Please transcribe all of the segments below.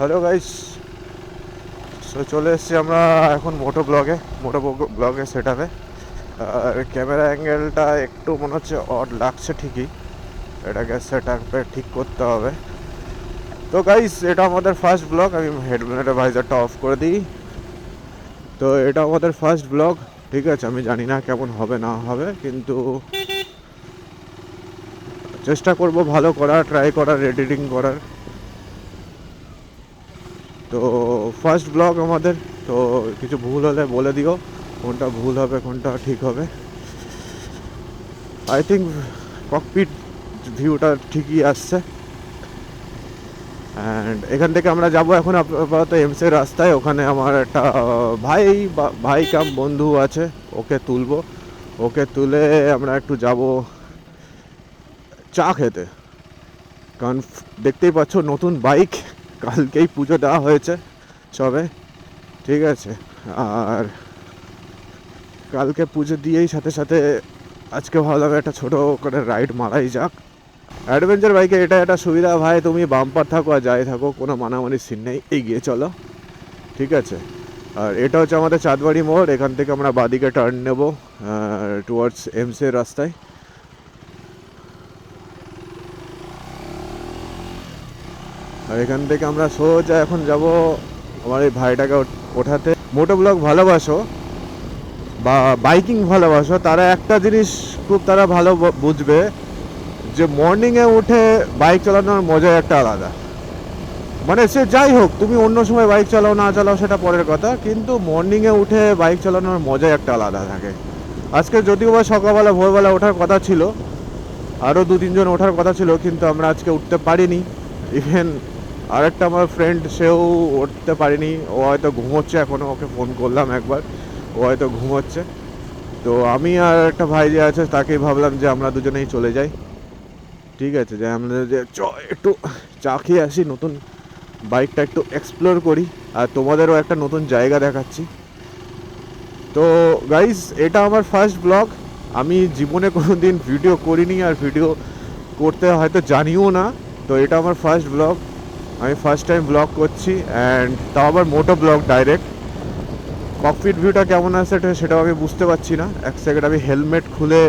Hello guys, so চলে এসেছি আমরা এখন মোটো ব্লগে সেট আপে। আর ক্যামেরা অ্যাঙ্গেলটা একটু মনে হচ্ছে অড লাগছে ঠিকই, এটাকে সেট আপে ঠিক করতে হবে। তো গাইস, এটা আমাদের ফার্স্ট ব্লগ। আমি হেডলাইটের ভাইজারটা অফ করে দিই। তো এটা আমাদের ফার্স্ট ব্লগ, ঠিক আছে। আমি জানি না কেমন হবে না হবে, কিন্তু চেষ্টা করব ভালো করার, ট্রাই করার, এডিটিং করার। তো ফার্স্ট ব্লগ আমাদের, তো কিছু ভুল হলে বলে দিও, কোনটা ভুল হবে কোনটা ঠিক হবে। আই থিঙ্ক ককপিট ভিউটা ঠিকই আসছে। অ্যান্ড এখান থেকে আমরা যাব এখন আপাতত এমসের রাস্তায়। ওখানে আমার একটা ভাই কাম বন্ধু আছে, ওকে তুলবো। ওকে তুলে আমরা একটু যাব চা খেতে, কারণ দেখতেই পাচ্ছ নতুন বাইক, কালকেই পুজো দেওয়া হয়েছে সবে, ঠিক আছে। আর কালকে পুজো দিয়েই সাথে সাথে আজকে ভাবলাম একটা ছোটো করে রাইড মারাই যাক। অ্যাডভেঞ্চার বাইকে এটা একটা সুবিধা ভাই, তুমি বাম্পার থাকো আর যাই থাকো, কোনো মানামানি সিন নেই, এগিয়ে চলো, ঠিক আছে। আর এটা হচ্ছে আমাদের চাঁদবাড়ি মোড়। এখান থেকে আমরা বাদিকে টার্ন নেব টুয়ার্ডস এমসের রাস্তায়। আর এখান থেকে আমরা সোজা এখন যাব আমার এই ভাইটাকে ওঠাতে। মোটো ব্লগ ভালোবাসো বা বাইকিং ভালোবাসো, তারা একটা জিনিস খুব তারা ভালো বুঝবে, যে মর্নিংয়ে উঠে বাইক চালানোর মজা একটা আলাদা। মানে সে যাই হোক, তুমি অন্য সময় বাইক চালাও না চালাও সেটা পরের কথা, কিন্তু মর্নিংয়ে উঠে বাইক চালানোর মজাই একটা আলাদা থাকে। আজকে যদিও বা সকালবেলা ভোরবেলা ওঠার কথা ছিল, আরও 2-3 জন ওঠার কথা ছিল, কিন্তু আমরা আজকে উঠতে পারিনি। ইভেন আরেকটা আমার ফ্রেন্ড, সেও উঠতে পারিনি, ও হয়তো ঘুমোচ্ছে এখনও। ওকে ফোন করলাম একবার, ও হয়তো ঘুমোচ্ছে। তো আমি আর একটা ভাই যে আছে তাকেই ভাবলাম যে আমরা দুজনেই চলে যাই, ঠিক আছে। যে আমরা যে একটু চা খেয়ে আসি, নতুন বাইকটা একটু এক্সপ্লোর করি, আর তোমাদেরও একটা নতুন জায়গা দেখাচ্ছি। তো গাইস, এটা আমার ফার্স্ট ব্লগ। আমি জীবনে কোনো দিন ভিডিও করিনি, আর ভিডিও করতে হয়তো জানিও না। তো এটা আমার ফার্স্ট ব্লগ, আমি ফার্স্ট টাইম ব্লগ করছি, অ্যান্ড তাও আবার মোটো ব্লগ ডাইরেক্ট। ককপিট ভিউটা কেমন আছে সেটাও আমি বুঝতে পারছি না। এক সেকেন্ড আমি হেলমেট খুলে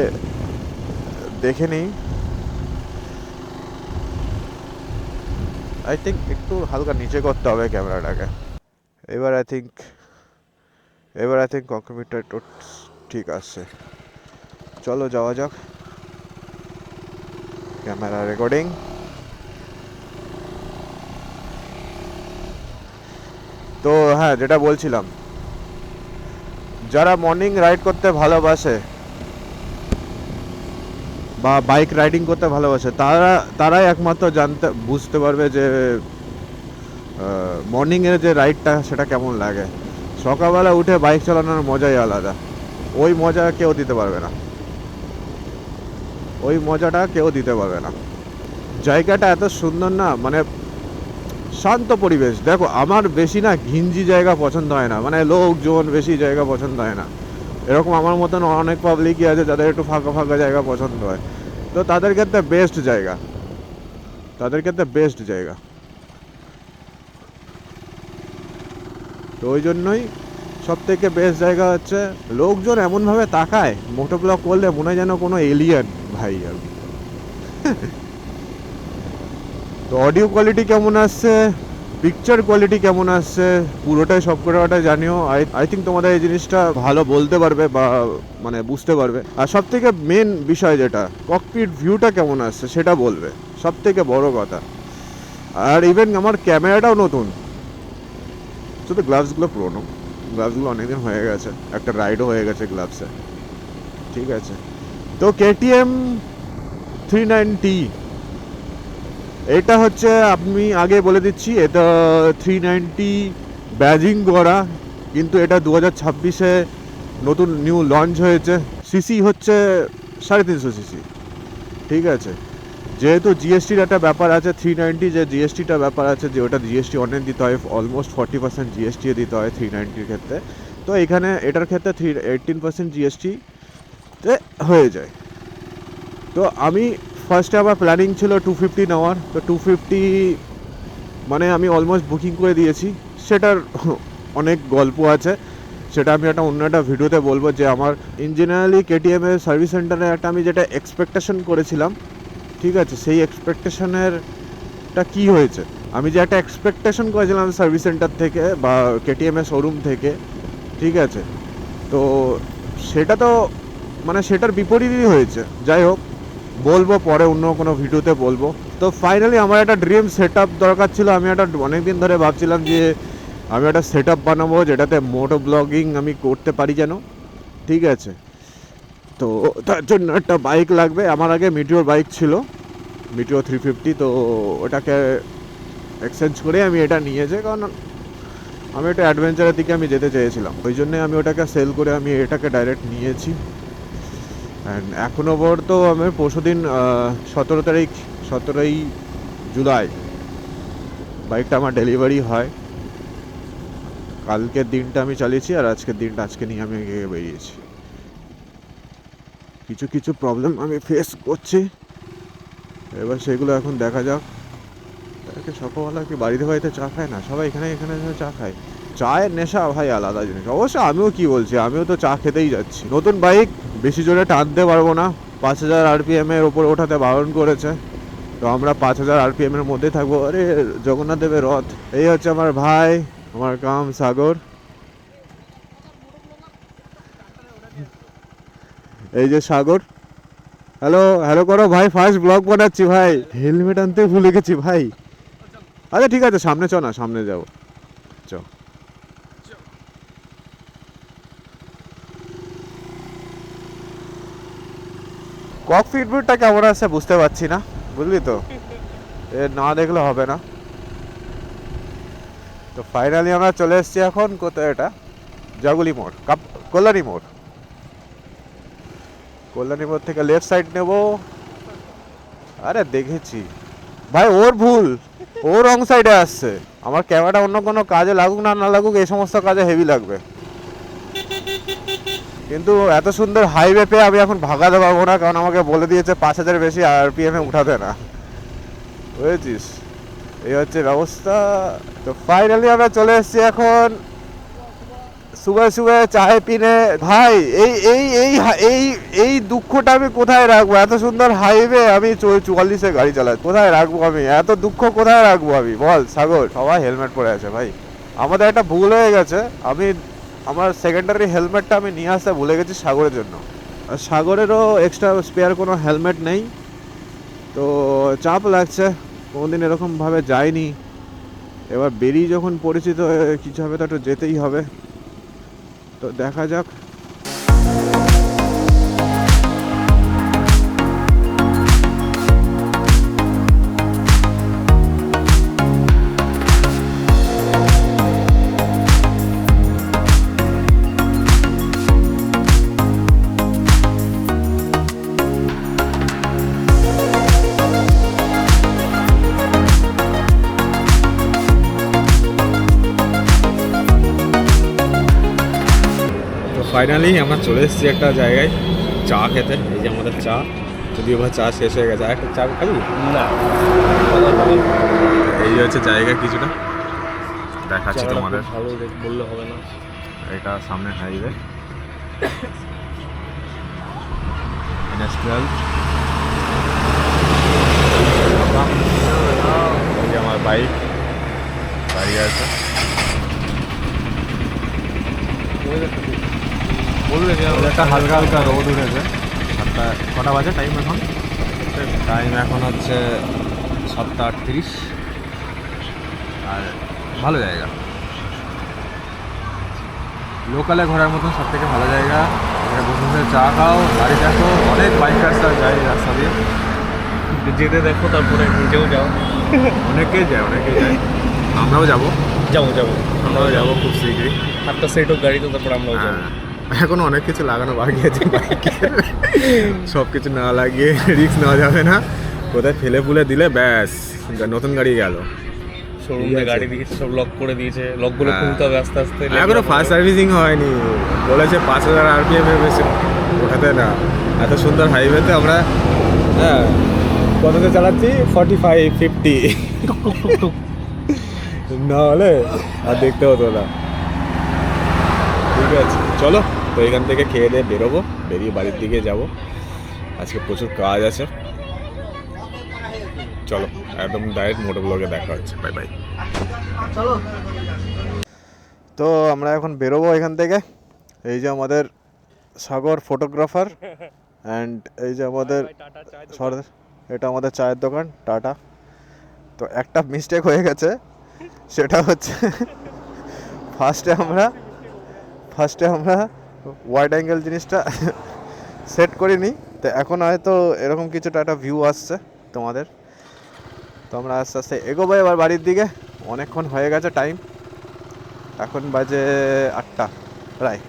দেখে নিই। আই থিঙ্ক একটু হালকা নিচে করতে হবে ক্যামেরাটাকে। এবার আই থিঙ্ক ককপিটটা একটু ঠিক আছে। চলো যাওয়া যাক। Camera recording. তো হ্যাঁ, যেটা বলছিলাম, যারা মর্নিং রাইড করতে ভালোবাসে বা বাইক রাইডিং করতে ভালোবাসে, তারাই একমাত্র বুঝতে পারবে যে মর্নিংয়ের যে রাইডটা সেটা কেমন লাগে। সকালবেলা উঠে বাইক চালানোর মজাই আলাদা। ওই মজা কেউ দিতে পারবে না, ওই মজাটা কেউ দিতে পারবে না। জায়গাটা এত সুন্দর না, মানে শান্ত পরিবেশ। দেখো, আমার বেশি না ঘিঞ্জি জায়গা পছন্দ হয় না, মানে লোকজন বেশি জায়গা পছন্দ হয় না। এরকম আমার মতন অনেক পাবলিকই আছে যাদের একটু ফাঁকা ফাঁকা জায়গা পছন্দ হয়। তো তাদের ক্ষেত্রে বেস্ট জায়গা। তো ওই জন্যই সব থেকে বেস্ট জায়গা হচ্ছে, লোকজন এমনভাবে তাকায় মোটো ব্লগ করলে মনে হয় যেন কোনো এলিয়েন ভাই। আর তো অডিও কোয়ালিটি কেমন আসছে, পিকচার কোয়ালিটি কেমন আসছে, পুরোটাই সবকটাই জানিও। আই থিঙ্ক তোমাদের এই জিনিসটা ভালো বলতে পারবে বা মানে বুঝতে পারবে। আর সব থেকে মেন বিষয় যেটা, ককপিট ভিউটা কেমন আসছে সেটা বলবে, সব থেকে বড় কথা। আর ইভেন আমার ক্যামেরাটাও নতুন, শুধু গ্লাভসগুলো পুরোনো। গ্লাভসগুলো অনেকদিন হয়ে গেছে, একটা রাইডও হয়ে গেছে গ্লাভসে, ঠিক আছে। তো KTM 390, এটা হচ্ছে, আমি আগে বলে দিচ্ছি, এটা 390 ব্যাজিং করা, কিন্তু এটা 2026-এ নতুন নিউ লঞ্চ হয়েছে। সিসি হচ্ছে 350 সিসি, ঠিক আছে। যেহেতু জিএসটির একটা ব্যাপার আছে, 390 যে জিএসটিটা ব্যাপার আছে, যে ওটা জিএসটি অনেক দিতে হয়, অলমোস্ট 40% জিএসটি দিতে হয় 390-র ক্ষেত্রে। তো এখানে এটার ক্ষেত্রে 18% জিএসটিতে হয়ে যায়। তো আমি ফার্স্টে আমার প্ল্যানিং ছিল 250 নেওয়ার। তো 250 মানে আমি অলমোস্ট বুকিং করে দিয়েছি। সেটার অনেক গল্প আছে, সেটা আমি অন্য একটা ভিডিওতে বলবো। যে আমার ইঞ্জিনিয়ারলি কেটিএম এর সার্ভিস সেন্টারে আমি যেটা এক্সপেকটেশন করেছিলাম, ঠিক আছে, সেই এক্সপেকটেশনেরটা কি হয়েছে। আমি যে একটা এক্সপেকটেশন করেছিলাম সার্ভিস সেন্টার থেকে বা কেটিএম এর শোরুম থেকে, ঠিক আছে, তো সেটা তো মানে সেটার বিপরীতই হয়েছে। যাই হোক, বলবো পরে অন্য কোনো ভিডিওতে বলবো। তো ফাইনালি আমার একটা ড্রিম সেট আপ দরকার ছিল। আমি অনেকদিন ধরে ভাবছিলাম যে আমি একটা সেট আপ বানাবো যেটাতে মোটো ব্লগিং আমি করতে পারি যেন, ঠিক আছে। তো তার জন্য একটা বাইক লাগবে। আমার আগে মিটিওর বাইক ছিল, মিটিওর 350, তো ওটাকে এক্সচেঞ্জ করে আমি এটা নিয়েছি, কারণ আমি একটা অ্যাডভেঞ্চারের দিকে আমি যেতে চেয়েছিলাম। ওই জন্যে আমি ওটাকে সেল করে আমি এটাকে ডাইরেক্ট নিয়েছি। অ্যান্ড এখনও পর্যন্ত আমি পরশুদিন 17ই জুলাই বাইকটা আমার ডেলিভারি হয়। কালকের দিনটা আমি চালিয়েছি, আর আজকের দিনটা আজকে নিয়ে আমি বেরিয়েছি। কিছু কিছু প্রবলেম আমি ফেস করছি, এবার সেগুলো এখন দেখা যাক। সকালবেলা কি বাড়িতে চা খায় না সবাই? এখানে চা খায়। চায়ের নেশা ভাই আলাদা জিনিস। অবশ্য আমিও কি বলছি, আমিও তো চা খেতেই যাচ্ছি। নতুন বাইক, বেশি জোরে টানতে পারবো না, 5000 RPM এর ওপর ওঠাতে বারণ করেছে। তো আমরা 5000 RPM এর মধ্যে থাকবো। আরে জগন্নাথ দেবের রথ। এই হচ্ছে আমার ভাই, আমার কাম সাগর। এই যে সাগর, হ্যালো হ্যালো করো ভাই, ফার্স্ট ব্লগ বানাচ্ছি ভাই। হেলমেট আনতে ভুলে গেছি ভাই। আচ্ছা ঠিক আছে, সামনে চ না, সামনে যাবো, চ। ককপিটটা কেমন আছে বুঝতে পারছি না, বুঝলি তো, এ না দেখলে হবে না। তো ফাইনালি আমরা চলে এসেছি এখন কোথায়, এটা জাগুলি মোড়, কল্যাণী মোড়। কল্যাণী মোড় থেকে লেফট সাইড নেব। আরে দেখেছি ভাই, ওর ভুল, ও রং সাইডে আসছে। আমার ক্যামেরাটা অন্য কোনো কাজে লাগুক না লাগুক, এই সমস্ত কাজে হেভি লাগবে। কিন্তু এত সুন্দর হাইওয়ে পেয়ে আমি এখন ভাগাতে পারবো না, কারণ আমাকে বলে দিয়েছে 5000 বেশি RPM এ উঠাতে না, বুঝেছিস। এই হচ্ছে ব্যবস্থা। তো ফাইনালি আমরা চলে এসেছি এখন সুবে সুবে চায় পিনে। ভাই এই এই এই এই এই দুঃখটা আমি কোথায় রাখবো? এত সুন্দর হাইওয়ে, আমি 44-এ গাড়ি চালাই, কোথায় রাখবো আমি এত দুঃখ? কোথায় রাখবো আমি বল সাগর? সবাই হেলমেট পরে আছে ভাই। আমাদের একটা ভুল হয়ে গেছে, আমি আমার সেকেন্ডারি হেলমেটটা আমি নিয়ে আসতে ভুলে গেছি সাগরের জন্য। সাগরেরও এক্সট্রা স্পেয়ার কোনো হেলমেট নেই, তো চাপ লাগছে, কোনোদিন এরকমভাবে যায়নি। এবার বেরিয়ে যখন পড়েছি তো কিছু হবে, তো একটু যেতেই হবে। তো দেখা যাক। ফাইনালি আমরা চলে এসেছি একটা জায়গায় চা খেতে। এই যে আমাদের চা, যদিও বা চা শেষ হয়ে গেছে। একটা চা খাবি না? এই হচ্ছে জায়গা, কিছুটা দেখাচ্ছি তোমাদের, ভালো বললে হবে না। এটা সামনে হাইওয়ে, ইন্ডাস্ট্রিয়াল। এই যে আমার বাইক দাঁড়িয়ে আছে। একটা হালকা হালকা রোদ উঠেছে। কটা বাজে টাইম এখন? টাইম এখন হচ্ছে 7:38। আর ভালো জায়গা, লোকালে ঘোরার মতন সব থেকে ভালো জায়গা। এখানে বসে বসে চা খাও, গাড়ি দেখো, অনেক বাইকার্সরা যায় রাস্তা দিয়ে। যেতে দেখো, তারপরে নিজেও যাও। অনেকেই যায়। আমরাও যাবো। আমরাও যাবো খুব শীঘ্রই। 7টা সেট হোক গাড়ি, তো তারপর আমরাও যাবো। এখনো অনেক কিছু লাগানো বাকি আছে বাইকে, সব কিছু না লাগিয়ে রিস্ক নেওয়া যাবে না। কোথায় ফেলে ফুলে দিলে ব্যাস নতুন গাড়ি গেল। শোরুমে গাড়ি দিয়েছে, সব লক করে দিয়েছে, লকগুলো খুলতে হবে আস্তে আস্তে। এখনো ফার্স্ট সার্ভিসিং হয়নি, বলেছে 5000 RPM এর বেশি ওঠাতে না। এত সুন্দর হাইওয়েতে আমরা কততে চালাচ্ছি? 45-50। না হলে আর দেখতে হতো না। ঠিক আছে চলো, তো এখান থেকে খেয়ে দিয়ে বেরোবো, বেরিয়ে বাড়ির দিকে যাব। আজকে প্রচুর কাজ আছে। চলো একদম ডাইরেক্ট মোটো ব্লগে দেখা হচ্ছে। Bye bye. চলো। তো আমরা এখন বেরোবো এখান থেকে। এই যে আমাদের সাগর ফটোগ্রাফার, অ্যান্ড এই যে আমাদের সর্দার, এটা আমাদের চায়ের দোকান টাটা। তো একটা মিস্টেক হয়ে গেছে, সেটা হচ্ছে ফার্স্টে আমরা ওয়াইড অ্যাঙ্গেল জিনিসটা সেট করিনি। তো এখন হয়তো এরকম কিছুটা একটা ভিউ আসছে তোমাদের। তো আমরা আস্তে আস্তে এগোবো এবার বাড়ির দিকে। অনেকক্ষণ হয়ে গেছে টাইম, এখন বাজে 8টা প্রায়।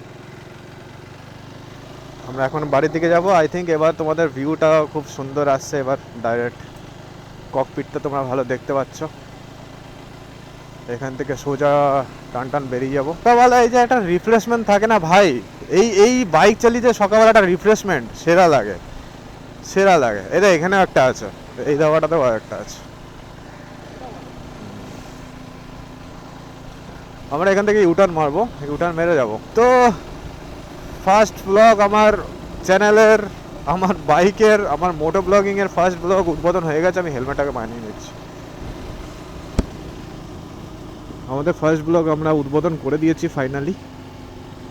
আমরা এখন বাড়ির দিকে যাব। আই থিঙ্ক এবার তোমাদের ভিউটা খুব সুন্দর আসছে, এবার ডাইরেক্ট ককপিটটা তোমরা ভালো দেখতে পাচ্ছ। এখান থেকে সোজা টান বেরিয়ে যাবো। সকালবেলা এই যে একটা রিফ্রেশমেন্ট থাকে না ভাই, এই বাইক চালিয়ে যে সকালবেলা একটা রিফ্রেশমেন্ট সেরা লাগে। এটা এখানে একটা আছে, এই ধাবাটাতেও একটা আছে। আমরা এখান থেকে ইউটার্ন মারবো, ইউটার্ন মেরে যাব। তো ফার্স্ট ব্লগ আমার চ্যানেলের, আমার বাইকের, আমার মোটো ব্লগিংয়ের ফার্স্ট ব্লগ উদ্বোধন হয়ে গেছে। আমি হেলমেটটাকে বানিয়ে নিচ্ছি। আমাদের ফার্স্ট ব্লগ আমরা উদ্বোধন করে দিয়েছি ফাইনালি।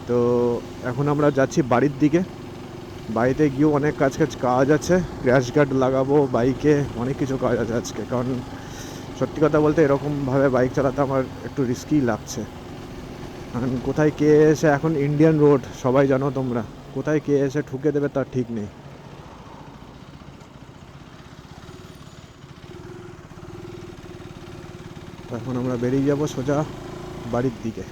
তো এখন আমরা যাচ্ছি বাড়ির দিকে। বাড়িতে গিয়েও অনেক কাজ আছে। ক্র্যাশ গার্ড লাগাবো বাইকে, অনেক কিছু কাজ আছে আজকে। কারণ সত্যি কথা বলতে এরকমভাবে বাইক চালাতে আমার একটু রিস্কি লাগছে। কারণ কোথায় কে এসে, এখন ইন্ডিয়ান রোড সবাই জানো তোমরা, কোথায় কে এসে ঠুকে দেবে তার ঠিক নেই। তো এখন আমরা বেরিয়ে যাব সোজা বাড়ির দিকে।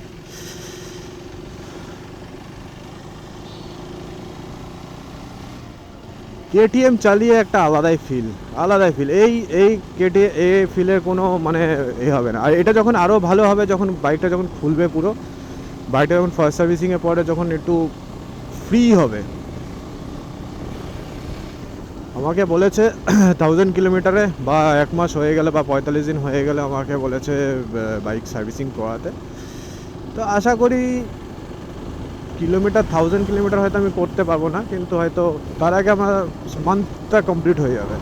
কেটিএম চালিয়ে একটা আলাদাই ফিল। এই ফিলের কোনো মানে হবে না। আর এটা যখন আরও ভালো হবে, যখন বাইকটা যখন খুলবে পুরো, বাইকটা যখন ফার্স্ট সার্ভিসিংয়ে পরে, যখন একটু ফ্রি হবে। আমাকে বলেছে 1000 কিলোমিটারে বা 1 মাস হয়ে গেলে বা 45 দিন হয়ে গেলে আমাকে বলেছে বাইক সার্ভিসিং করাতে। তো আশা করি 1000 কিলোমিটার হয়তো আমি করতে পারবো না, কিন্তু হয়তো তার আগে আমার মান্থটা কমপ্লিট হয়ে যাবে।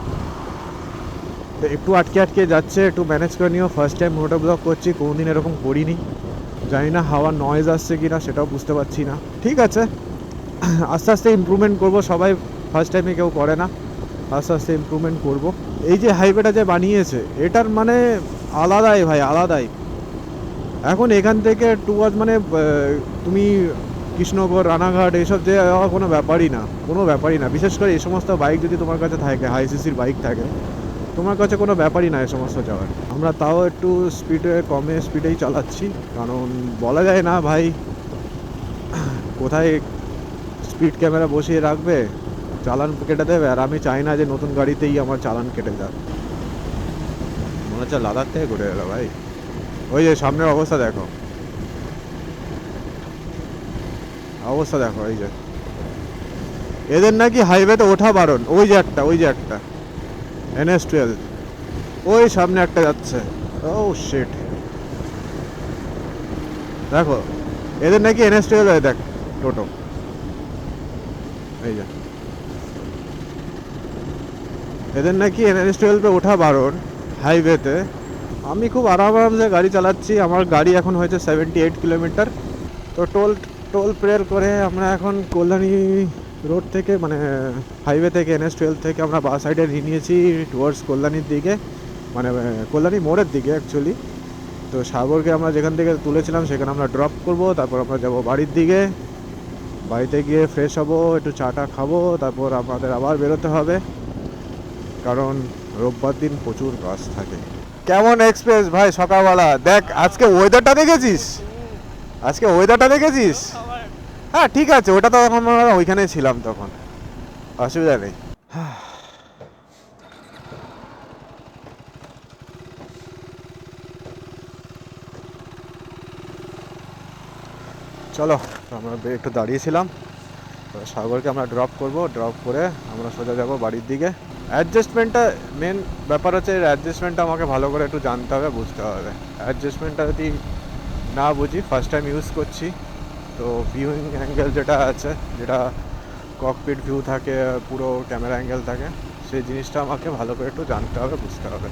তো একটু আটকে যাচ্ছে, একটু ম্যানেজ করে নিও। ফার্স্ট টাইম মোটো ব্লগ করছি, কোনোদিন এরকম করিনি। জানি না হাওয়ার নয়েজ আসছে কি না, সেটাও বুঝতে পারছি না। ঠিক আছে, আস্তে আস্তে ইমপ্রুভমেন্ট করবো। সবাই ফার্স্ট টাইমে কেউ করে না, আস্তে আস্তে ইমপ্রুভমেন্ট করবো। এই যে হাইওয়েটা যে বানিয়েছে, এটার মানে আলাদাই ভাই, আলাদাই। এখন এখান থেকে টুয়ার্ড মানে তুমি কৃষ্ণগড়, রানাঘাট এসব যে যাওয়া কোনো ব্যাপারই না। বিশেষ করে এই সমস্ত বাইক যদি তোমার কাছে থাকে, হাই সিসির বাইক থাকে, তোমার কাছে কোনো ব্যাপারই না এই সমস্ত যাওয়ার। আমরা তাও একটু কমে স্পিডেই চালাচ্ছি, কারণ বলা যায় না ভাই কোথায় স্পিড ক্যামেরা বসিয়ে রাখবে, চালান কেটে দেবে। আর আমি চাই না যে নতুন গাড়িতেই আমার চালান কেটে যাক। মনে হচ্ছে লাদাখ থেকে ঘুরে এলো ভাই। ওই যে সামনের অবস্থা দেখো, এই যে এদের নাকি হাইওয়েতে ওঠা বারণ। ওই যে একটা NS12, ওই সামনে একটা যাচ্ছে। ও শিট, দেখো এদের নাকি NS12 হয়। দেখ টোটো, এই যে এদের নাকি NS12 ওঠা বারণ হাইওয়েতে। আমি খুব আরামসে গাড়ি চালাচ্ছি। আমার গাড়ি এখন হয়েছে 78 কিলোমিটার। তো টোল প্রেয়ার করে আমরা এখন কল্যাণী রোড থেকে, মানে হাইওয়ে থেকে, NS12 থেকে আমরা বাস সাইডে নিয়ে নিয়েছি টুয়ার্ডস কল্যাণীর দিকে, মানে কল্যাণী মোড়ের দিকে অ্যাকচুয়ালি। তো সাগরকে আমরা যেখান থেকে তুলেছিলাম সেখানে আমরা ড্রপ করব। তারপর আমরা যাব বাড়ির দিকে। বাড়িতে গিয়ে ফ্রেশ হব, একটু চাটা খাবো, তারপর আমাদের আবার বেরোতে হবে, কারণ রোববার দিন প্রচুর কাজ থাকে। কেমন এক্সপ্রেস ভাই সকালবেলা? দেখ আজকে ওয়েদারটা দেখেছিস? হ্যাঁ ঠিক আছে, ওটা তো আমরা ওইখানে ছিলাম তখন, অসুবিধা নেই। চলো, আমরা একটু দাঁড়িয়েছিলাম। সাগরকে আমরা ড্রপ করব, ড্রপ করে আমরা সোজা যাব বাড়ির দিকে। অ্যাডজাস্টমেন্টটা মেন ব্যাপার হচ্ছে, অ্যাডজাস্টমেন্টটা আমাকে ভালো করে একটু জানতে হবে, বুঝতে হবে। অ্যাডজাস্টমেন্টটা যদি না বুঝি, ফার্স্ট টাইম ইউজ করছি, তো ভিউইং অ্যাঙ্গেল যেটা আছে, যেটা ককপিট ভিউ থাকে, পুরো ক্যামেরা অ্যাঙ্গেল থাকে, সেই জিনিসটা আমাকে ভালো করে একটু জানতে হবে, বুঝতে হবে।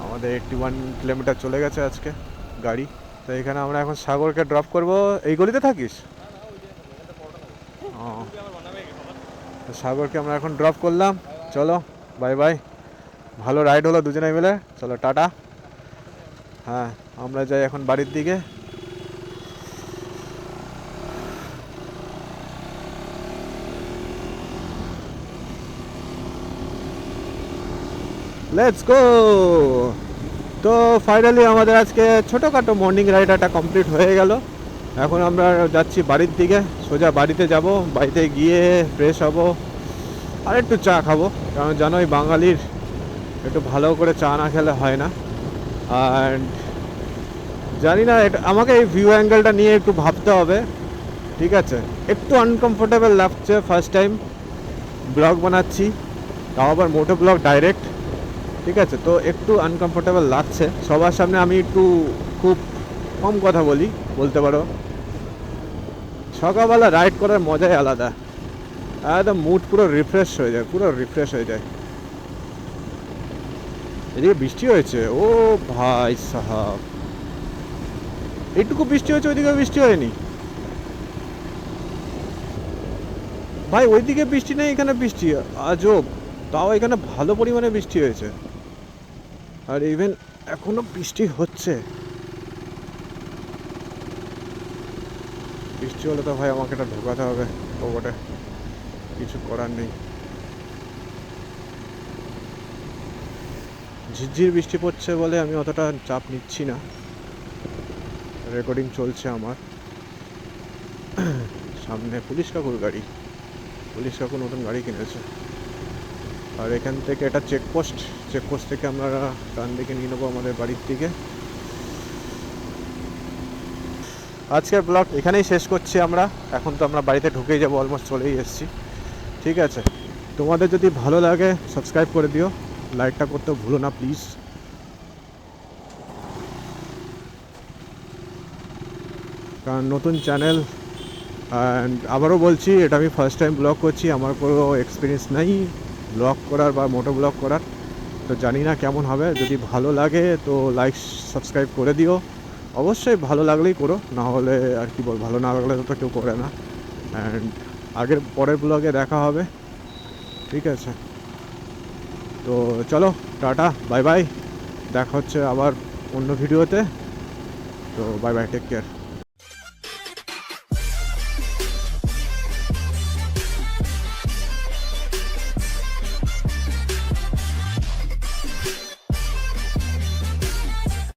আমাদের 81 কিলোমিটার চলে গেছে আজকে গাড়ি। তো এখানে আমরা এখন সাগরকে ড্রপ করব। এই গলিতে থাকিস? ও, তো সাগরকে আমরা এখন ড্রপ করলাম। চলো, বাই বাই। ভালো রাইড হলো দুজনে মিলে। চলো, টাটা। হ্যাঁ, আমরা যাই এখন বাড়ির দিকে। Let's go. তো ফাইনালি আমাদের আজকে ছোটোখাটো মর্নিং রাইডারটা কমপ্লিট হয়ে গেল। এখন আমরা যাচ্ছি বাড়ির দিকে, সোজা বাড়িতে যাব। বাড়িতে গিয়ে ফ্রেশ হব, আর একটু চা খাবো, কারণ জানোই বাঙালির একটু ভালো করে চা না খেলে হয় না। আর জানি না, এটা আমাকে এই ভিউ অ্যাঙ্গেলটা নিয়ে একটু ভাবতে হবে, ঠিক আছে? একটু আনকমফোর্টেবল লাগছে, ফার্স্ট টাইম ব্লগ বানাচ্ছি, তাও আবার মোটো ব্লগ ডাইরেক্ট, ঠিক আছে? তো একটু আনকমফোর্টেবল লাগছে। সবার সামনে আমি একটু খুব কম কথা বলতে পারো। সকালবেলা রাইড করার মজাই আলাদা, একদম মুড পুরো রিফ্রেশ হয়ে যায়, পুরো রিফ্রেশ হয়ে যায়। এদিকে বৃষ্টি হয়েছে, ও ভাই সাহাব, এইটুকু বৃষ্টি হয়েছে, ওইদিকে বৃষ্টি হয়নি ভাই। ওইদিকে বৃষ্টি নেই, এখানে বৃষ্টি, আজব। তাও এখানে ভালো পরিমাণে বৃষ্টি হয়েছে, আর ইভেন এখনো বৃষ্টি হচ্ছে। বৃষ্টি হলে তো ভাই আমাকে এটা ঢোকাতে হবে পকেটে, কিছু করার নেই। ঝিরঝির বৃষ্টি পড়ছে বলে আমি অতটা চাপ নিচ্ছি না, রেকর্ডিং চলছে আমার। সামনে পুলিশ কাকুর গাড়ি, পুলিশ কাকু নতুন গাড়ি কিনেছে। আর এখান থেকে এটা চেকপোস্ট, চেকপোস্ট থেকে আমরা ডান দিকে নিয়ে নেবো আমাদের বাড়ির দিকে। আজকের ব্লগ এখানেই শেষ করছি আমরা। এখন তো আমরা বাড়িতে ঢুকেই যাবো, অলমোস্ট চলেই এসেছি, ঠিক আছে? তোমাদের যদি ভালো লাগে সাবস্ক্রাইব করে দিও, লাইকটা করতে ভুলো না প্লিজ। কারণ নতুন চ্যানেল, অ্যান্ড আবারও বলছি, এটা আমি ফার্স্ট টাইম ব্লগ করছি, আমার কোনো এক্সপিরিয়েন্স নেই ব্লগ করার বা মোটো ব্লগ করার। তো জানি না কেমন হবে। যদি ভালো লাগে তো লাইক সাবস্ক্রাইব করে দিও, অবশ্যই ভালো লাগলেই করো, না হলে আর কি বল, ভালো না লাগলে তো কেউ করে না। অ্যান্ড আগের পরের ব্লগে দেখা হবে, ঠিক আছে? তো চলো, টাটা, বাই বাই। দেখা হচ্ছে আবার অন্য ভিডিওতে। তো বাই বাই, টেক কেয়ার।